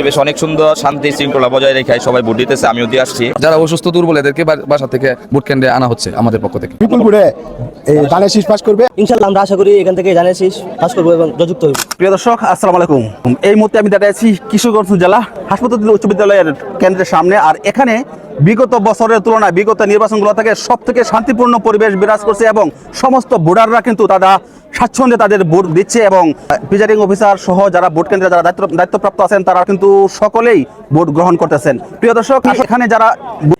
পরিবেশ অনেক সুন্দর, শান্তি শৃঙ্খলা বজায় রেখে সবাই ভোট দিতেছে, আমিও দিয়ে আসছি। যারা অসুস্থ দুর্বল এদেরকে বাসা থেকে ভোট কেন্দ্রে আনা হচ্ছে আমাদের পক্ষ থেকে। বিপুল ভোটে ধানের শীষ পাস করবে ইনশাআল্লাহ। আমরা আশা করি এখান থেকে ধানের শীষ পাস করবো এবং যুক্ত হইব। প্রিয় দর্শক, আসসালামু আলাইকুম। এই মুহূর্তে আমি দাঁড়িয়ে আছি কিশোরগঞ্জ জেলা হাসপাতাল উচ্চ বিদ্যালয়ের কেন্দ্রের সামনে। আর এখানে বিগত বছরের তুলনায় বিগত নির্বাচনগুলো থেকে সব থেকে শান্তিপূর্ণ পরিবেশ বিরাজ করছে এবং সমস্ত ভোটাররা কিন্তু তারা স্বাচ্ছন্দ্যে তাদের ভোট দিচ্ছে এবং প্রিজাইডিং অফিসার সহ যারা ভোট কেন্দ্রে যারা দায়িত্বপ্রাপ্ত আছেন তারা কিন্তু সকলেই ভোট গ্রহণ করতেছেন। প্রিয় দর্শক, এখানে যারা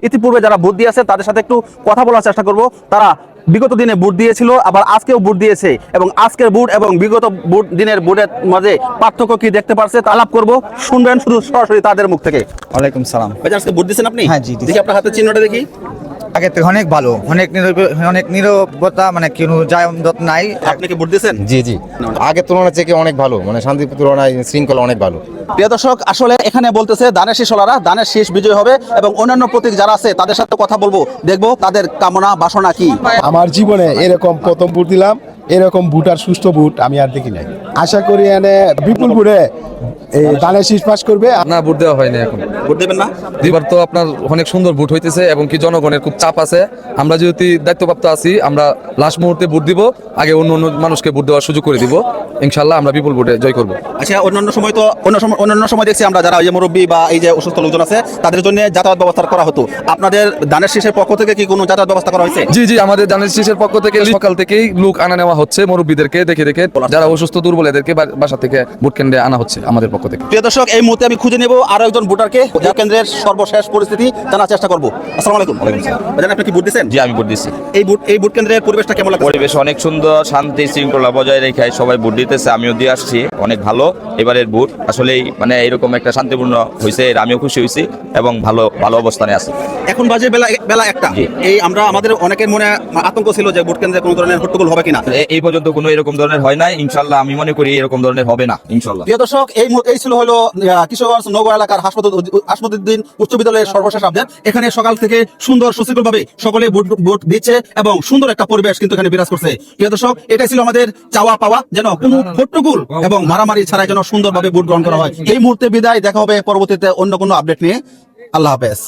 ইতিপূর্বে যারা ভোট দিয়েছে তাদের সাথে একটু কথা বলার চেষ্টা করব। তারা বিগত দিনে ভোট দিয়েছিল, আবার আজকেও ভোট দিয়েছে এবং আজকের ভোট এবং বিগত ভোট দিনের ভোটের মাঝে পার্থক্য কি দেখতে পারছে তা আলাপ করবো। শুনবেন শুধু সরাসরি তাদের মুখ থেকে। ওয়ালাইকুম সালাম। আজকে ভোট দিয়েছেন আপনি? হ্যাঁ, জি, দিয়েছি। দেখি আপনার হাতের চিহ্নটা দেখি। আগে থেকে অনেক ভালো, অনেক নীরবতা, মানে কোনো যানজট নাই। আপনি কি ভোট দিয়েছেন? জি জি, আগের তুলনায় থেকে অনেক ভালো, মানে শান্তিপূর্ণ তুলনায় শৃঙ্খলা অনেক ভালো। প্রিয় দর্শক, আসলে এখানে বলতেছে ধানের শীষ ওলারা ধানের শীষ বিজয় হবে এবং অন্যান্য প্রতীক যারা আছে তাদের সাথে কথা বলবো, দেখবো তাদের কামনা বাসনা কি। আমার জীবনে এরকম প্রথম ভোট দিলাম, এরকম ভোট আর সুষ্ঠু ভোট আমি আর দেখি নাই। আশা করি এনে বিপুল ভোটে ধানের শীষ পাস করবে। না, ভোট দেওয়া হয়নি এখন। ভোট দেবেন না? এবার তো আপনার অনেক সুন্দর ভোট হইতেছে এবং কি জনগণের খুব চাপ আছে। আমরা যেহেতু দায়িত্বপ্রাপ্ত আছি, আমরা লাস্ট মুহূর্তে ভোট দিব, আগে অন্য মানুষকে ভোট দেওয়ার সুযোগ করে দিব। ইনশাল্লাহ আমরা বিপুল ভোটে জয় করবো। আচ্ছা, অন্যান্য সময় তো অন্যান্য সময় দেখছি আমরা যারা এই যে মুরব্বী বা এই যে অসুস্থ লোকজন আছে তাদের জন্য যাতায়াত ব্যবস্থা করা হতো। আপনাদের ধানের শীষের পক্ষ থেকে কি কোনো যাতায়াত ব্যবস্থা করা হয়েছে? জি জি, আমাদের ধানের শীষের পক্ষ থেকে সকাল থেকেই লোক আনা নেওয়া হচ্ছে, মুরব্বীদেরকে দেখে দেখে যারা অসুস্থ দুর্বল এদেরকে বাসা থেকে ভোট কেন্দ্রে আনা হচ্ছে আমাদের পক্ষ থেকে। প্রিয় দর্শক, এই মুহূর্তে আমি খুঁজে নেব আরো একজন ভোটারকে, ভোট কেন্দ্রের সর্বশেষ পরিস্থিতি জানার চেষ্টা করবো। আসসালামু আলাইকুম। ভাইজান, আপনি কি ভোট দিয়েছেন? জি, আমি ভোট দিচ্ছি। এই ভোট কেন্দ্রের পরিবেশটা কেমন লাগছে? পরিবেশ অনেক সুন্দর, শান্তি শৃঙ্খলা বজায় রেখে সবাই ভোট দিতেছে, আমিও দিয়ে আসছি। অনেক ভালো এবারের ভোট, আসলেই মানে এরকম একটা শান্তিপূর্ণ হয়েছে, আমিও খুশি হয়েছি এবং ভালো অবস্থানে আছে। এখন বাজে বেলা একটা। এই আমরা আমাদের অনেকের মনে আতঙ্ক ছিল যে ভোট কেন্দ্রে কোনো ধরনের হট্টগোল হবে কিনা। এই পর্যন্ত কোনো এরকম ধরনের হয় নাই, ইনশাল্লাহ আমি মনে করি এরকম ধরনের হবে না ইনশাল্লাহ। প্রিয় দর্শক, এই ছিল হলো কিশোরগঞ্জ নগর এলাকার হাসপাতাল উচ্চ বিদ্যালয়ের সর্বশেষ আপডেট। এখানে সকাল থেকে সুন্দর সুশৃঙ্খল ভাবে সকলে ভোট দিচ্ছে এবং সুন্দর একটা পরিবেশ কিন্তু এখানে বিরাজ করছে। প্রিয় দর্শক, এটাই ছিল আমাদের চাওয়া পাওয়া, যেন কোনো হট্টগোল এবং মারামারি ছাড়াই যেন সুন্দরভাবে ভোট গ্রহণ করা হয়। এই মুহূর্তে বিদায়, দেখা হবে পরবর্তীতে অন্য কোনো আপডেট নিয়ে। আল্লাহ হাফেজ।